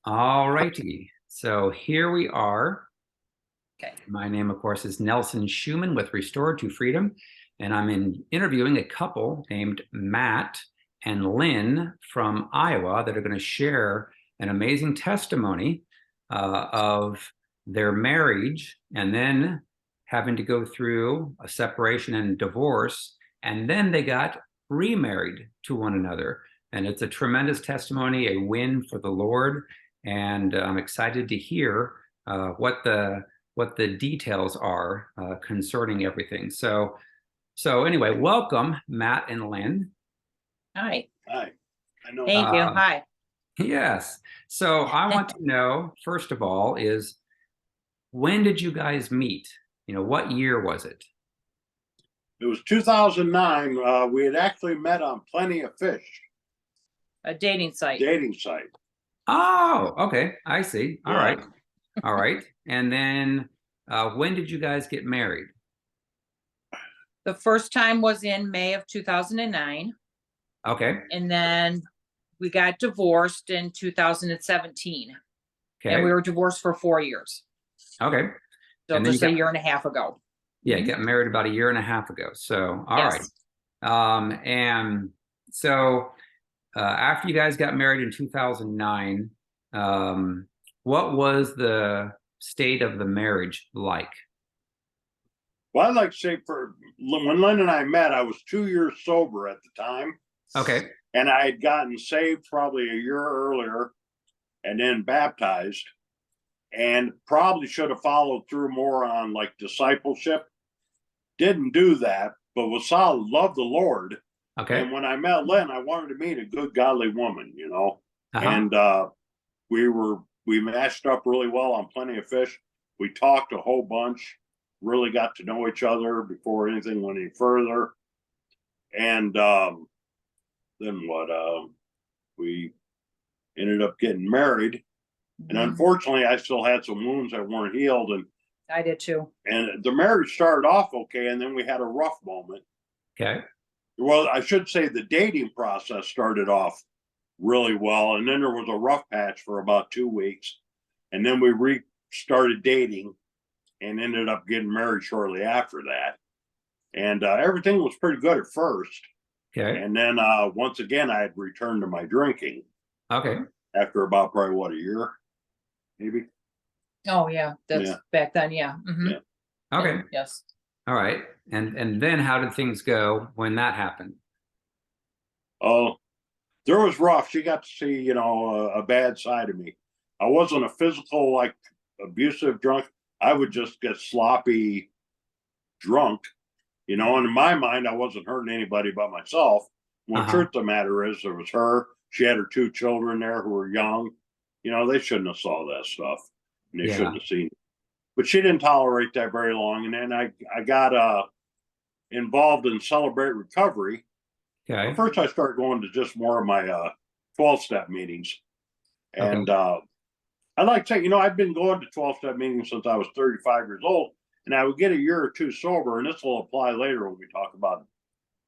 All righty. So here we are. Okay. My name, of course, is Nelson Schumann with Restored to Freedom, and I'm interviewing a couple named Matt and Lynn from Iowa that are going to share an amazing testimony of their marriage and then having to go through a separation and divorce, and then they got remarried to one another. And it's a tremendous testimony, a win for the Lord. And I'm excited to hear what the details are concerning everything. So anyway, welcome, Matt and Lynn. Hi. Hi. I know. Thank you. Hi. Yes. So I want to know, first of all, is when did you guys meet? What year was it? It was 2009. We had actually met on Plenty of Fish A dating site. dating site. Oh, okay. I see. All Yeah. right. All right. And then when did you guys get married? The first time was in May of 2009, Okay. and then we got divorced in 2017. Okay. And we were divorced for 4 years. Okay. So And then just a year and a half ago. Yeah, you got married about a year and a half ago. So, all right. Yes. And so after you guys got married in 2009, what was the state of the marriage like? Well, I'd like to say when Lynn and I met, I was 2 years sober at the time. Okay. And I had gotten saved probably a year earlier and then baptized, and probably should have followed through more on like discipleship. Didn't do that, but was solid, loved the Lord. Okay. And when I met Lynn, I wanted to meet a good, godly woman, Uh-huh. And we matched up really well on Plenty of Fish. We talked a whole bunch, really got to know each other before anything went any further. And then we ended up getting married. And unfortunately, I still had some wounds that weren't healed. And I did too. And the marriage started off okay, and then we had a rough moment. Okay. Well, I should say the dating process started off really well, and then there was a rough patch for about 2 weeks, and then we restarted dating and ended up getting married shortly after that. And everything was pretty good at first. Okay. And then once again, I had returned to my drinking. Okay. After about probably a year, maybe. Oh yeah, that's back then. Yeah. Yeah. Okay. Yes. All right. And then how did things go when that happened? Oh, there was rough. She got to see, a bad side of me. I wasn't a physical, like abusive drunk. I would just get sloppy drunk, and in my mind, I wasn't hurting anybody but myself. When truth of the matter is, there was her. She had her 2 children there who were young. They shouldn't have saw that stuff, and they shouldn't have seen it. But she didn't tolerate that very long. And then I got involved in Celebrate Recovery. Okay. First, I started going to just more of my 12-step meetings. And I'd like to say, I've been going to 12-step meetings since I was 35 years old. And I would get a year or two sober. And this will apply later when we talk about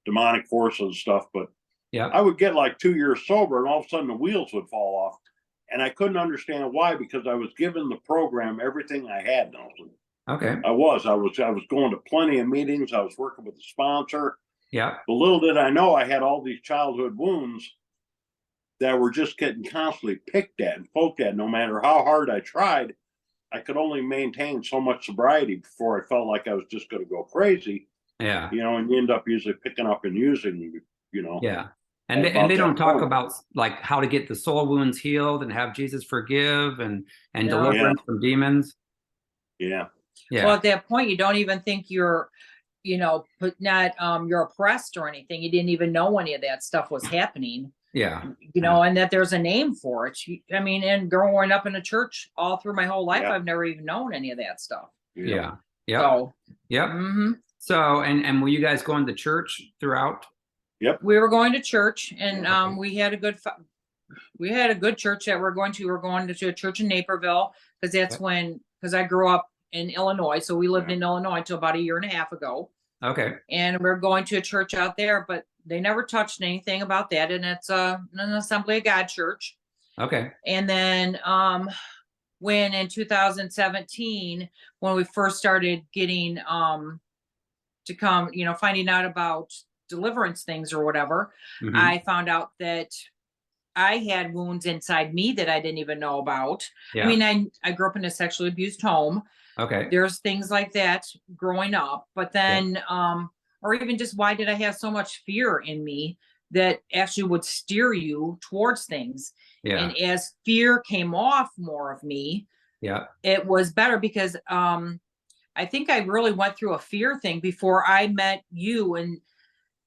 demonic forces and stuff. But I would get like 2 years sober, and all of a sudden the wheels would fall off. And I couldn't understand why, because I was giving the program everything I had, Nelson. Okay. I was going to plenty of meetings. I was working with a sponsor. Yeah. But little did I know, I had all these childhood wounds that were just getting constantly picked at and poked at. No matter how hard I tried, I could only maintain so much sobriety before I felt like I was just going to go crazy. Yeah. And you end up usually picking up and using, Yeah. And they don't talk about like how to get the soul wounds healed and have Jesus forgive and deliverance from demons. Yeah. Yeah. Well, at that point, you don't even think you're, you're oppressed or anything. You didn't even know any of that stuff was happening. Yeah. And that there's a name for it. And growing up in a church all through my whole life, I've never even known any of that stuff. Yeah. Yeah. So, yep. So, and were you guys going to church throughout? Yep. We were going to church, and we had a good church that we're going to. We're going to a church in Naperville, because that's because I grew up in Illinois. So we lived in Illinois until about a year and a half ago. Okay. And we're going to a church out there, but they never touched anything about that. And it's an Assembly of God church. Okay. And then when in 2017, when we first started getting to come, finding out about deliverance things or whatever, Mhm. I found out that I had wounds inside me that I didn't even know about. Yeah. I mean, I grew up in a sexually abused home. Okay. There's things like that growing up, but then or even just why did I have so much fear in me that actually would steer you towards things. Yeah. And as fear came off more of me, Yeah. it was better because I think I really went through a fear thing before I met you. And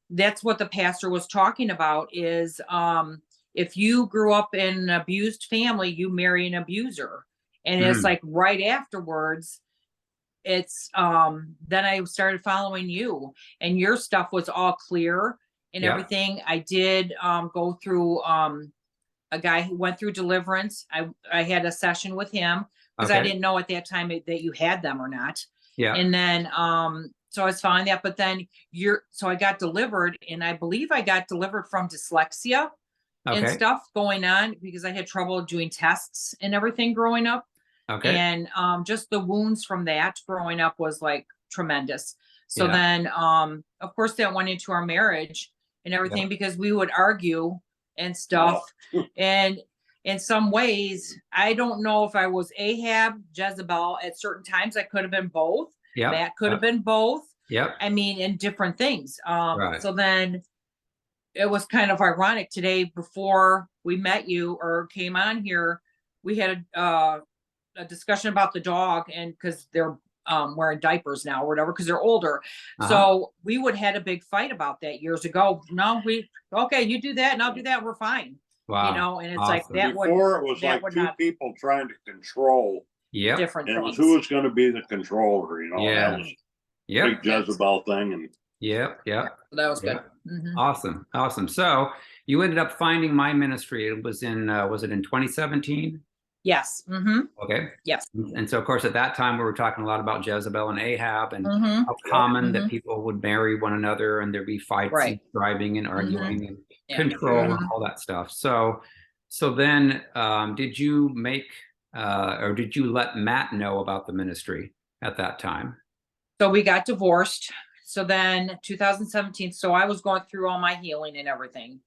that's what the pastor was talking about is if you grew up in an abused family, you marry an abuser. And it's Mm. like right afterwards, it's then I started following you, and your stuff was all clear and Yeah. everything. I did go through a guy who went through deliverance. I had a session with him because I Okay. didn't know at that time that you had them or not. Yeah. And then so I was following that, but then so I got delivered, and I believe I got delivered from dyslexia and Okay. stuff going on because I had trouble doing tests and everything growing up. Okay. And just the wounds from that growing up was like tremendous. So Yeah. then of course that went into our marriage and everything Yeah. because we would argue and stuff. And in some ways, I don't know if I was Ahab, Jezebel at certain times. I could have been both. Yeah. Matt could have been both. Yep. I mean, in different things. Right. So then it was kind of ironic today before we met you or came on here, we had a discussion about the dog, and because they're wearing diapers now or whatever because they're older. So we would had a big fight about that years ago. No, okay, you do that and I'll do that, we're fine. Wow. And it's like Awesome. that Before it was that like would two not people trying to control, Yep. different and it was things. who was going to be the controller. Yeah. That was Yep. big Jezebel thing, and Yep. Yep. That was good. Yep. Mhm. Awesome. Awesome. So you ended up finding my ministry. It was it in 2017? Yes. Mm-hmm. Okay. Yes. And so, of course, at that time, we were talking a lot about Jezebel and Ahab and Mm-hmm. how common that Mhm. people would marry one another and there'd be fights and Right. striving and arguing and Yeah. control and Mhm. all that stuff. So then did you make or did you let Matt know about the ministry at that time? So we got divorced. So then 2017, so I was going through all my healing and everything.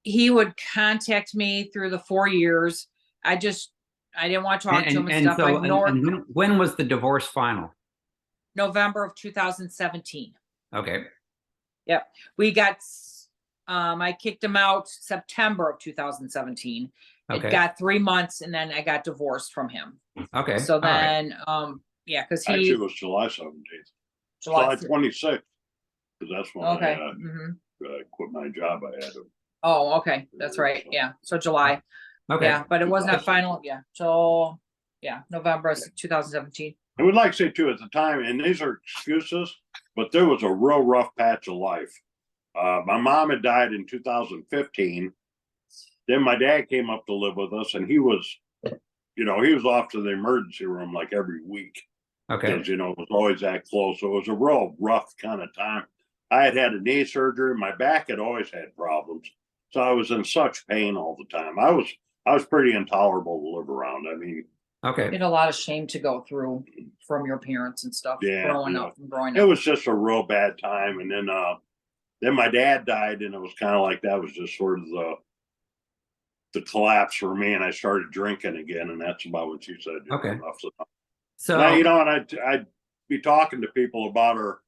He would contact me through the 4 years. I didn't want to talk to him and stuff. I So ignored when was the divorce final? November of 2017. Okay. Yep. We got I kicked him out September of 2017. It Okay. got 3 months and then I got divorced from him. Okay. So All right. then yeah, because actually it was July 17th, July July 26th, because that's when okay. I quit my job. I had to. Oh, okay. That's right. Yeah. So July. Okay. Yeah, but it wasn't a final. Yeah. So yeah, November 2017. I would like to say too at the time, and these are excuses, but there was a real rough patch of life. My mom had died in 2015. Then my dad came up to live with us, and he was off to the emergency room like every week. Okay. Because, it was always that close. So it was a real rough kind of time. I had a knee surgery. My back had always had problems. So I was in such pain all the time. I was pretty intolerable to live around. I mean, Okay. You had a lot of shame to go through from your parents and stuff. Yeah, growing yeah. up. it was just a real bad time. And then my dad died, and it was kind of like that was just sort of the collapse for me. And I started drinking again, and that's about what you said. Okay. Enough's enough. So And I'd be talking to people about her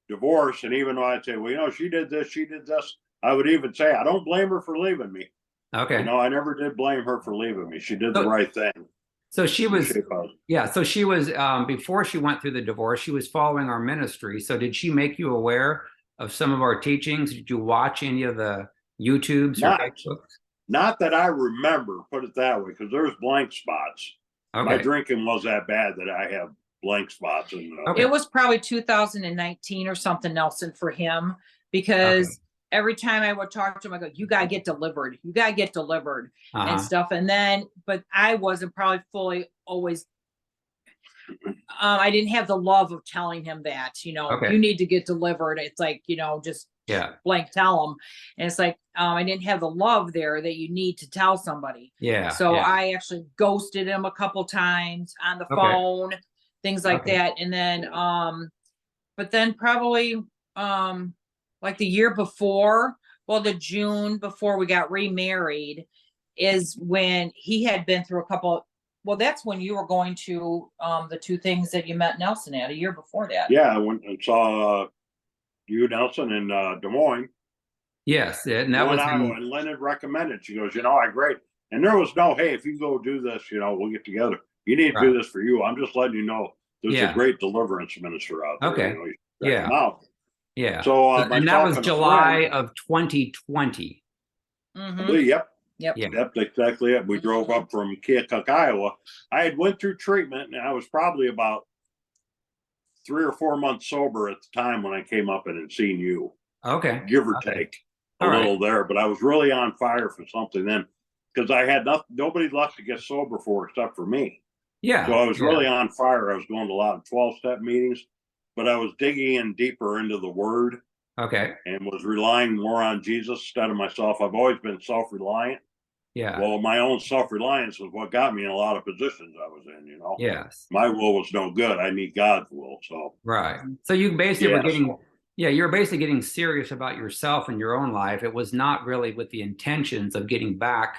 divorce, and even though I'd say, well, she did this, I would even say, I don't blame her for leaving me. okay. I never did blame her for leaving me. She did the So- right thing. So she was, Yeah. so she was, before she went through the divorce, she was following our ministry. So did she make you aware of some of our teachings? Did you watch any of the YouTubes or Facebooks? Not that I remember, put it that way, because there's blank spots. My Okay. drinking was that bad that I have blank spots. And Okay. It was probably 2019 or something, Nelson, for him, because every time I would talk to him, I go, you got to get delivered. You got to get delivered and stuff. And then, but I wasn't probably fully always, I didn't have the love of telling him that, Okay. you need to get delivered. It's like, just Yeah. blank tell them. And it's like, I didn't have the love there that you need to tell somebody. Yeah. So yeah. I actually ghosted him a couple times on the Okay. phone, things like Okay. that. And then, but then probably, like the year before, well, the June before we got remarried is when he had been through a couple. Well, that's when you were going to, the two things that you met Nelson at a year before that. Yeah, I went and saw you, Nelson, in Des Moines. Yes. And that was Iowa, and Lynn had recommended. She goes, I agree. And there was no, hey, if you go do this, we'll get together. You need to do this for you. I'm just letting you know there's a great deliverance minister out there. Okay. You check Yeah. him out. Yeah. So and that was July of 2020. Mm-hmm. Yep. Yeah. Yep, exactly it. We drove up from Keokuk, Iowa. I had went through treatment, and I was probably about 3 or 4 months sober at the time when I came up and had seen you. Okay. Give or take a little there, but I was really on fire for something then because I had nobody left to get sober for except for me. Yeah. So I was really on fire. I was going to a lot of 12-step meetings, but I was digging in deeper into the word. Okay. And was relying more on Jesus instead of myself. I've always been self-reliant. Yeah. Well, my own self-reliance was what got me in a lot of positions I was in, Yes. My will was no good. I need God's will. So right. So you basically were getting you're basically getting serious about yourself and your own life. It was not really with the intentions of getting back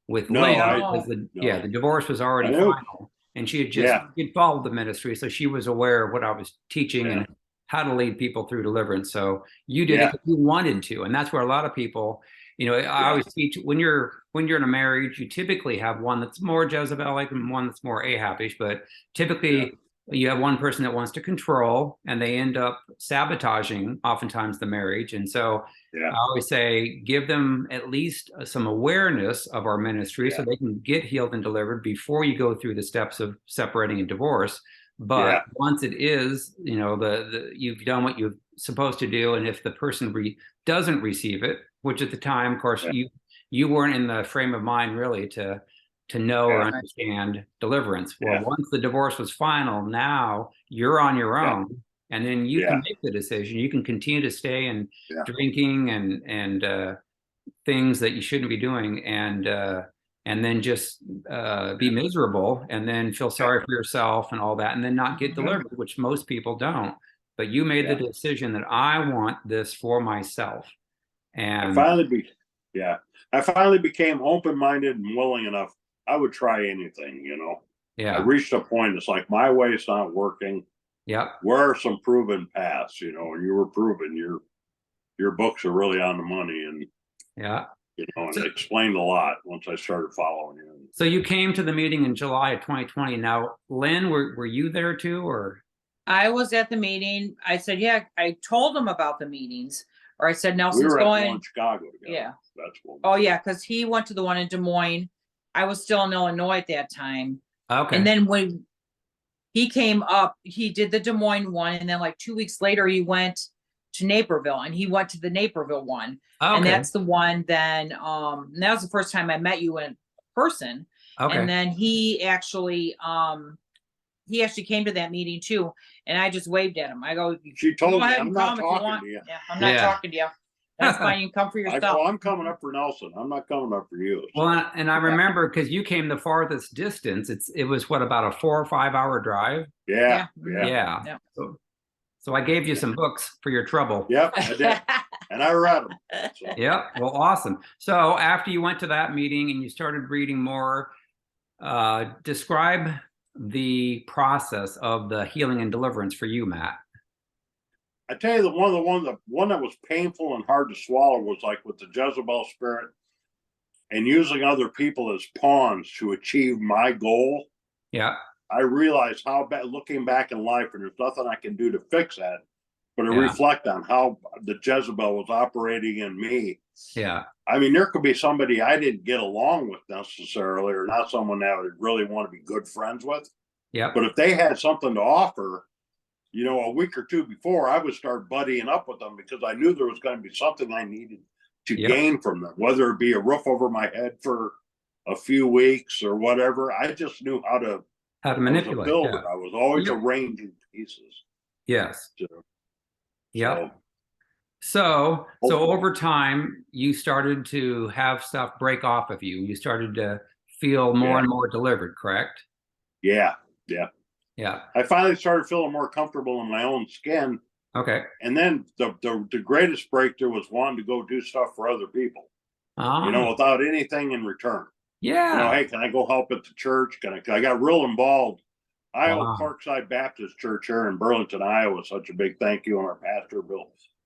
with Lynn, because the divorce was already final. And she had just she'd followed the ministry, so she was aware of what I was teaching and how to lead people through deliverance. So you did it because you wanted to, and that's where a lot of people, I always teach when you're in a marriage, you typically have one that's more Jezebelic and one that's more Ahabish, but typically you have one person that wants to control, and they end up sabotaging oftentimes the marriage. And so I always say, give them at least some awareness of our ministry so they can get healed and delivered before you go through the steps of separating and divorce. But once it is, you've done what you're supposed to do, and if the person doesn't receive it, which at the time, of course, you weren't in the frame of mind really to know or understand deliverance. Well, once the divorce was final, now you're on your own, and then you can make the decision. You can continue to stay in drinking and things that you shouldn't be doing, and then just be miserable, and then feel sorry for yourself and all that, and then not get delivered, which most people don't. But you made the decision that I want this for myself. And I finally became open-minded and willing enough. I would try anything, I reached a point. It's like my way is not working. Where are some proven paths, and you were proven. Your books are really on the money, and and it explained a lot once I started following you. So you came to the meeting in July of 2020. Now, Lynn, were you there too, or? I was at the meeting. I said, I told him about the meetings, or I said Nelson's we were going in Chicago together. Yeah. That's what. Oh yeah, because he went to the one in Des Moines. I was still in Illinois at that time. Okay. And then when he came up, he did the Des Moines one, and then like 2 weeks later, he went to Naperville, and he went to the Naperville one. Okay. And that's the one then, that was the first time I met you in person. Okay. And then he actually came to that meeting too, and I just waved at him. I go, she told go me, ahead I'm and not come if you talking want. to you. Yeah, I'm not talking to you. That's fine. You can come for yourself. I'm coming up for Nelson. I'm not coming up for you. So. Well, and I remember because you came the farthest distance. It was what, about a 4 or 5 hour drive? Yeah. So I gave you some books for your trouble. Yep, I did. And I read them. So. Yep. Well, awesome. So after you went to that meeting and you started reading more, describe the process of the healing and deliverance for you, Matt. I tell you, the one that was painful and hard to swallow was like with the Jezebel spirit and using other people as pawns to achieve my goal. Yeah. I realized how bad, looking back in life, and there's nothing I can do to fix that, but to reflect on how the Jezebel was operating in me. Yeah. I mean, there could be somebody I didn't get along with necessarily, or not someone that I would really want to be good friends with. Yeah. But if they had something to offer, a week or two before, I would start buddying up with them because I knew there was going to be something I needed to gain from them, whether it be a roof over my head for a few weeks or whatever. I just knew how to manipulate. I was always arranging pieces. Yes. So, So over time, you started to have stuff break off of you. You started to feel more and more delivered, correct? Yeah. Yeah. I finally started feeling more comfortable in my own skin. Okay. And then the greatest breakthrough was wanting to go do stuff for other people, without anything in return. Yeah. Hey, can I go help at the church? I got real involved. I owe Wow. Parkside Baptist Church here in Burlington, Iowa, such a big thank you on our pastor,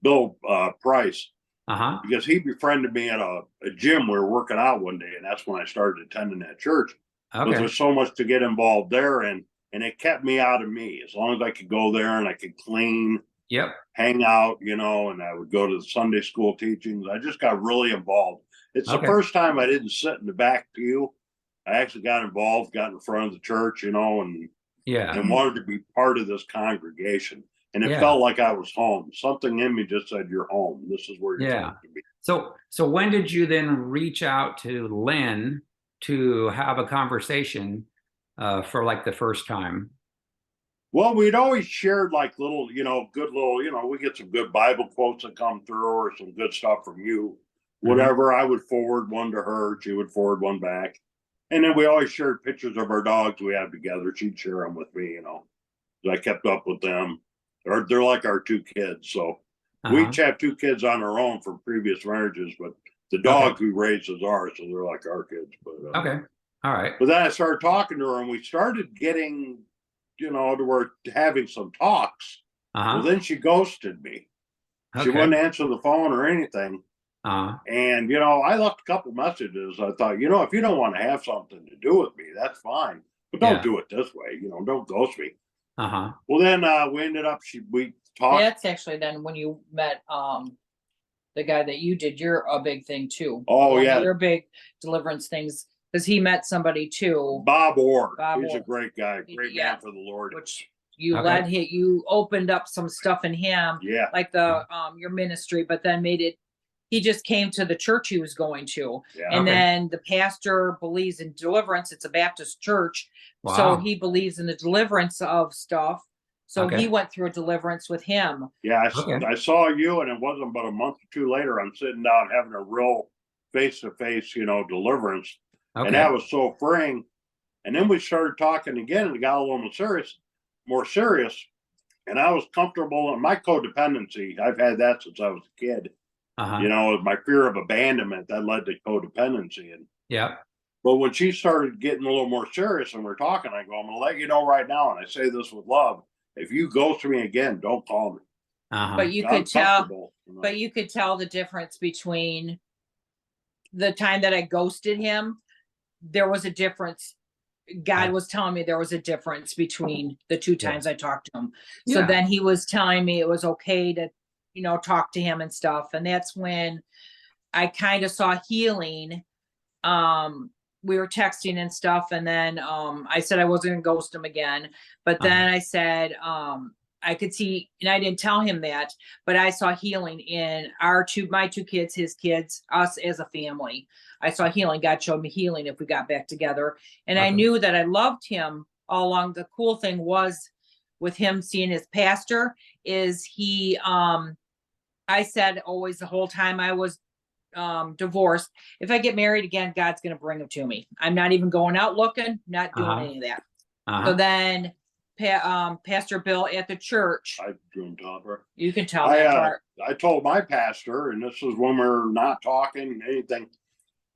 Bill Price, because he befriended me at a gym. We were working out one day, and that's when I started attending that church. But Okay. there's so much to get involved there, and it kept me out of me. As long as I could go there and I could clean, Yep. hang out, and I would go to the Sunday school teachings. I just got really involved. It's the first time I didn't sit in the back pew. I actually got involved, got in front of the church, and wanted to be part of this congregation. And it felt like I was home. Something in me just said, "You're home. This is where you're supposed to be." So when did you then reach out to Lynn to have a conversation for like the first time? Well, we'd always shared like little, good little, we get some good Bible quotes that come through or some good stuff from you. Whatever, I would forward one to her. She would forward one back. And then we always shared pictures of our dogs we had together. She'd share them with me, So I kept up with them. They're like our two kids. So we each have two kids on our own from previous marriages, but the dogs we raised as ours, so they're like our kids. But okay. All right. But then I started talking to her and we started getting, to where having some talks. Well, then she ghosted me. She wouldn't answer the phone or anything. And I left a couple messages. I thought, if you don't want to have something to do with me, that's fine, but don't do it this way. Don't ghost me. Well, then we ended up. We talked. That's actually then when you met the guy that you did. You're a big thing too. Oh yeah, you're big deliverance things because he met somebody too. Bob Orr. He's a great guy, great man for the Lord. Which you led him. You opened up some stuff in him. Yeah, like the your ministry, but then made it. He just came to the church he was going to. And then the pastor believes in deliverance. It's a Baptist church. Wow. So he believes in the deliverance of stuff. So he went through a deliverance with him. Yeah, I saw you, and it wasn't but a month or two later, I'm sitting down having a real face-to-face, deliverance. And that was so freeing. And then we started talking again, and it got a little more serious. And I was comfortable in my codependency. I've had that since I was a kid. My fear of abandonment that led to codependency. And but when she started getting a little more serious and we're talking, I go, I'm going to let you know right now, and I say this with love: if you ghost me again, don't call me. But you could tell. But you could tell the difference between the time that I ghosted him. There was a difference. God was telling me there was a difference between the two times I talked to him. So then he was telling me it was okay to talk to him and stuff. And that's when I kind of saw healing. We were texting and stuff. And then I said I wasn't going to ghost him again. But then I said I could see, and I didn't tell him that, but I saw healing in my two kids, his kids, us as a family. I saw healing. God showed me healing if we got back together. And I knew that I loved him all along. The cool thing was with him seeing his pastor is he, I said always the whole time I was divorced, if I get married again, God's going to bring him to me. I'm not even going out looking, not doing any of that. So then Pastor Bill at the church. I drew topper. You can tell that part. I told my pastor, and this was when we were not talking anything.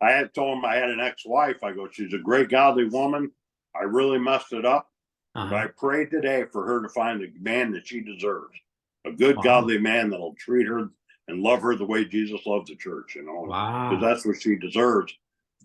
I had told him I had an ex-wife. I go, she's a great godly woman. I really messed it up. But I prayed today for her to find the man that she deserves. A good godly man that'll treat her and love her the way Jesus loved the church, because that's what she deserves.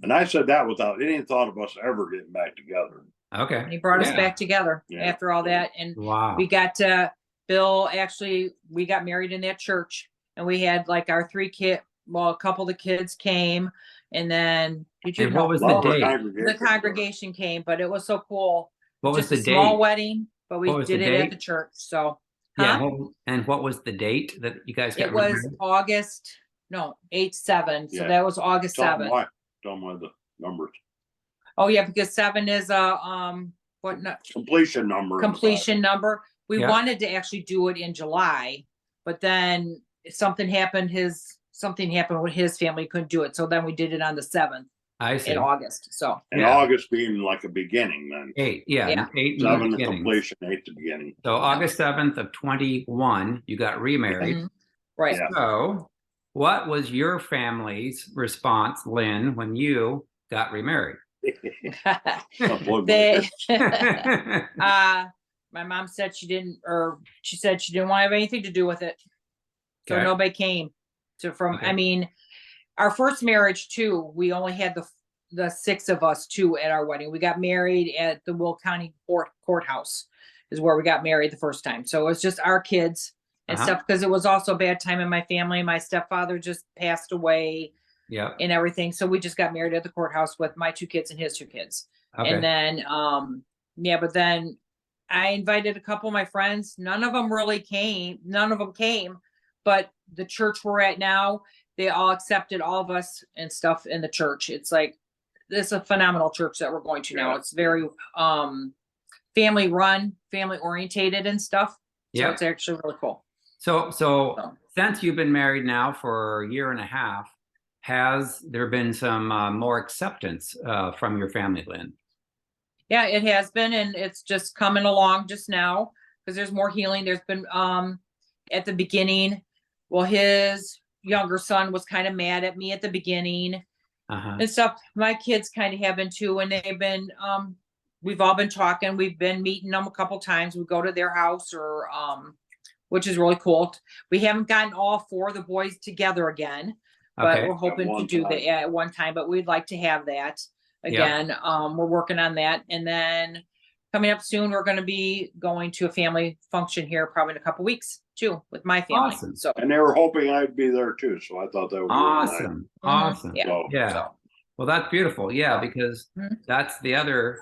And I said that without any thought of us ever getting back together. And he brought us back together after all that. And we got to Bill, actually, we got married in that church, and we had like our 3 kids. Well, a couple of the kids came, and then what was the date? The congregation came, but it was so cool. What was the date? Small wedding, but we did it at the church. So and what was the date that you guys got married? It was August 8/7. So that was August 7th. Tell them why the numbers. Oh yeah, because 7 is a completion number. Completion number. We wanted to actually do it in July, but then something happened with his family, couldn't do it. So then we did it on the 7th I see. in August. So And Yeah. August being like a beginning then. 8, yeah, Yeah. 8 7 the beginnings. completion, 8 the beginning. So August 7th of 21, you got remarried. Mhm. Right. Yeah. So what was your family's response, Lynn, when you got remarried? They my mom said she didn't want to have anything to do with it. So Okay. nobody came I Okay. mean, our first marriage too, we only had the 6 of us too at our wedding. We got married at the Will County Courthouse is where we got married the first time. So it was just our kids and Uh-huh. stuff, because it was also a bad time in my family. My stepfather just passed away Yep. and everything. So we just got married at the courthouse with my 2 kids and his 2 kids. Okay. And then, but then I invited a couple of my friends. None of them came, but the church we're at now, they all accepted all of us and stuff in the church. It's like, this is a phenomenal church that we're going to now. Yeah. It's very, family run, family orientated and stuff. So Yep. it's actually really cool. So since you've been married now for a year and a half, has there been some more acceptance from your family, Lynn? Yeah, it has been, and it's just coming along just now because there's more healing. There's been at the beginning, well, his younger son was kind of mad at me at the beginning Uh-huh. and stuff. My kids kind of have been too, and they've been we've all been talking. We've been meeting them a couple times. We go to their house or which is really cool. We haven't gotten all 4 of the boys together again, but Okay. we're hoping to do that at one time, but we'd like to have that again. We're working on that. And then coming up soon, we're going to be going to a family function here probably in a couple weeks too with my family. Awesome. So And they were hoping I'd be there too. So I thought that was really nice. Awesome. Awesome. Yeah. So, Yeah. So, Well, that's beautiful. Yeah, because Mhm. that's the other,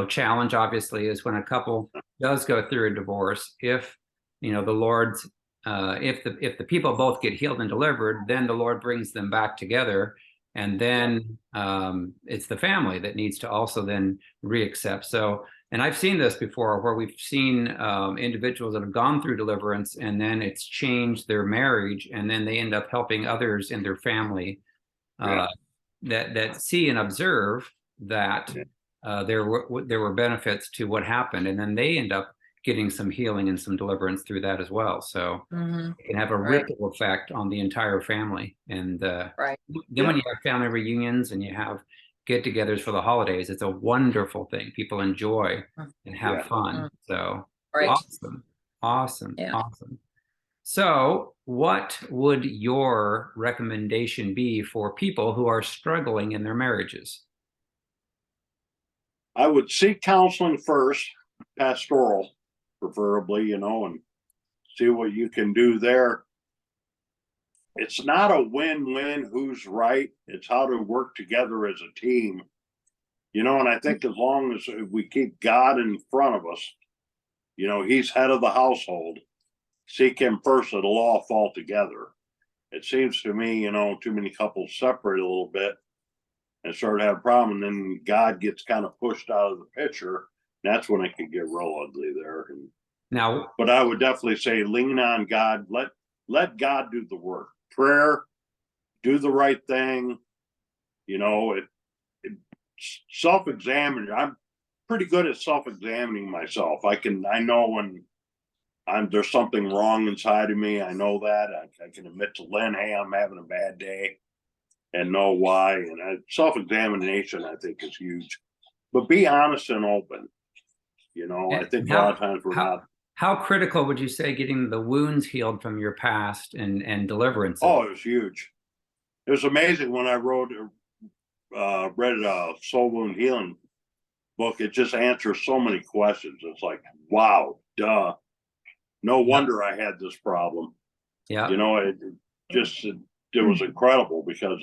challenge, obviously, is when a couple does go through a divorce. If, the Lord's, if the people both get healed and delivered, then the Lord brings them back together. And then it's the family that needs to also then reaccept. So, and I've seen this before where we've seen individuals that have gone through deliverance and then it's changed their marriage, and then they end up helping others in their family. That see and observe that there were benefits to what happened, and then they end up getting some healing and some deliverance through that as well. So it can have a Right. ripple effect on the entire family. And Right. then when you have family reunions and you have get-togethers for the holidays, it's a wonderful thing. People enjoy and have fun. So Right. awesome. Yeah. So what would your recommendation be for people who are struggling in their marriages? I would seek counseling first, pastoral, preferably, and see what you can do there. It's not a win-win who's right. It's how to work together as a team. And I think as long as we keep God in front of us, he's head of the household. Seek him first, it'll all fall together. It seems to me, too many couples separate a little bit and start to have a problem, and then God gets kind of pushed out of the picture. That's when it can get real ugly there. But I would definitely say lean on God. Let God do the work. Prayer, do the right thing. Self-examine. I'm pretty good at self-examining myself. I know when there's something wrong inside of me. I know that. I can admit to Lynn, hey, I'm having a bad day, and know why. And self-examination, I think, is huge. But be honest and open. I think a lot of times we're not. How critical would you say getting the wounds healed from your past and deliverance? Oh, it was huge. It was amazing when I read a soul wound healing book. It just answers so many questions. It's like, wow, duh. No wonder I had this problem. Yeah. It was incredible because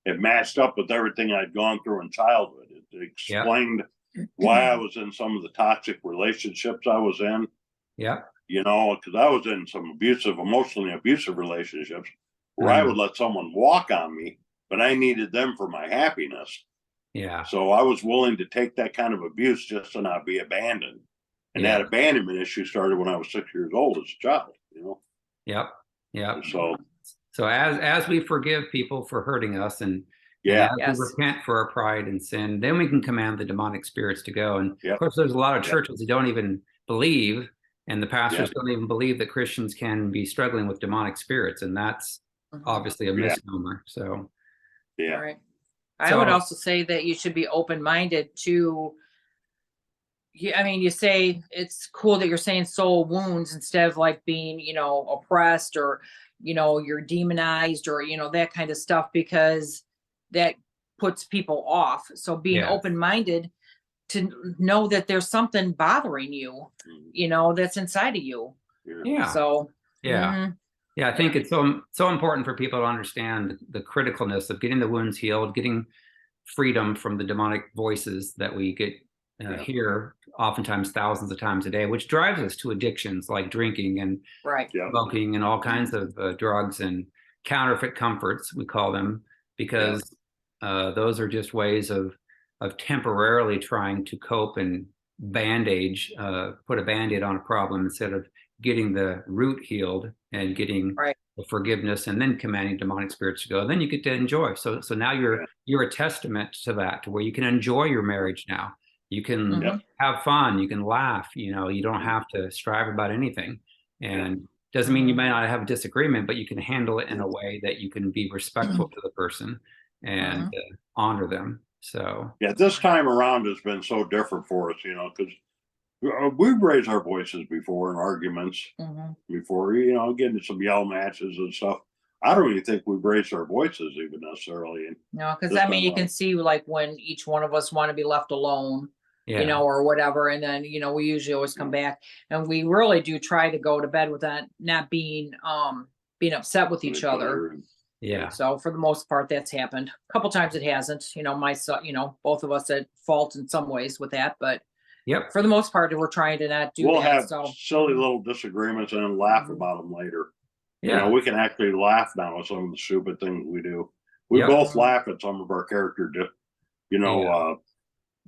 it matched up with everything I'd gone through in childhood. It explained why I was in some of the toxic relationships I was in. Yeah. Because I was in some emotionally abusive relationships where I would let someone walk on me, but I needed them for my happiness. Yeah. So I was willing to take that kind of abuse just to not be abandoned. And that abandonment issue started when I was 6 years old as a child. Yep. Yeah. So as we forgive people for hurting us, and yeah, as Yes. we repent for our pride and sin, then we can command the demonic spirits to go. And Yep. of course, there's a lot of Yep. churches that don't even believe, and the pastors Yep. don't even believe that Christians can be struggling with demonic spirits, and that's obviously a Yeah. misnomer. So yeah, Right. I would So- also say that you should be open-minded to, I mean, you say it's cool that you're saying soul wounds instead of like being, oppressed or, you're demonized or, that kind of stuff, because that puts people off. So being Yeah. open-minded to know that there's something bothering you, that's inside of you. yeah. So, Yeah. mhm, Yeah, I think it's so important for people to understand the criticalness of getting the wounds healed, getting freedom from the demonic voices that we get hear oftentimes thousands of times a day, which drives us to addictions like drinking and right. yeah, smoking and all kinds of drugs and counterfeit comforts, we call them, because those are just ways of temporarily trying to cope and put a band-aid on a problem instead of getting the root healed and getting Right. the forgiveness and then commanding demonic spirits to go. And then you get to enjoy. So now you're a testament to that, to where you can enjoy your marriage now. You can Mhm. have fun, you can laugh, you don't have to strive about anything. And doesn't mean you Mhm. may not have a disagreement, but you can handle it in a way that you can be respectful to the person and honor them. So yeah. This time around has been so different for us, because we've raised our voices before in arguments Mhm. before, getting some yell matches and stuff. I don't even think we've raised our voices even necessarily. And No, because this I mean, time you can around. see like when each one of us want to be left alone, yeah. or whatever, and then we usually always come back, and we really do try to go to bed with that, not being upset with each other. Yeah. So for the most part, that's happened. A couple times it hasn't. My son, both of us at fault in some ways with that, but Yep. for the most part, we're trying to not do We'll that. have So silly little disagreements and then laugh Mhm. about them later. Yeah. We can actually laugh now at some of the stupid things we do. We Yep. both laugh at some of our character, yeah.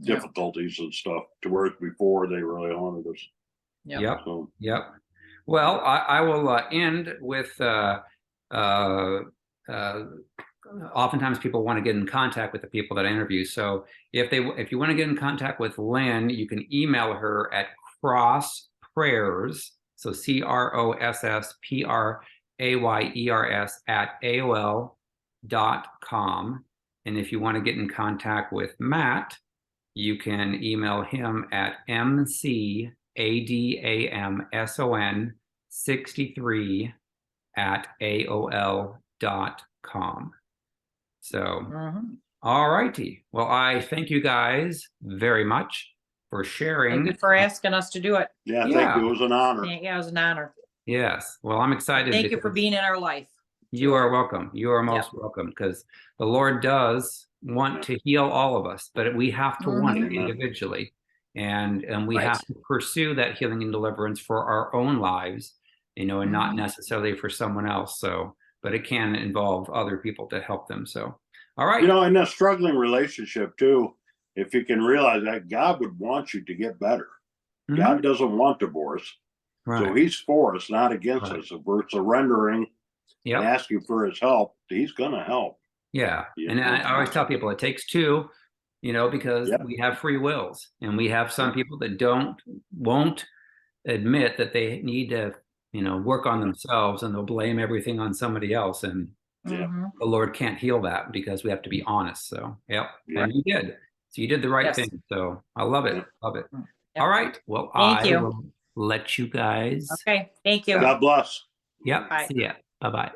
difficulties and stuff, to whereas before they really haunted us. Yep. Yep. So Yep. Well, I will end with oftentimes people want to get in contact with the people that I interview. So if you want to get in contact with Lynn, you can email her at crossprayers, so CROSSPRAYERS @AOL.com. And if you want to get in contact with Matt, you can email him at mcadamson63 @AOL.com. So, Mhm. all righty. Well, I thank you guys very much for sharing. Thank you for asking us to do it. yeah, Yeah. thank you. It was an honor. Yeah, it was an honor. Yes. Well, I'm excited. Thank you for because being in our life. You are welcome. You are most welcome, because the Lord does want to heal all of us, but we have to want it Amen. individually. And we Right. have to pursue that healing and deliverance for our own lives, and not necessarily for someone else. So, but it can involve other people to help them. So, all right. In a struggling relationship too, if you can realize that God would want you to get better. Mhm. God doesn't want divorce. Right. So he's for us, not against Right. us. If we're surrendering Yep. and asking for his help, he's going to help. Yeah. Yeah. And I always tell people it takes two, because Yep. we have free wills, and we have some people that won't admit that they need to, work on themselves, and they'll blame everything on somebody else. And Yeah. Mhm. the Lord can't heal that, because we have to be honest. So, yep. Yeah. And you did. So you did the right Yes. thing. So I love it. Yeah. Love it. Yep. All right. Well, Thank I you. will let you guys. Okay. Thank you. God bless. Yep. Bye. See ya. Bye-bye.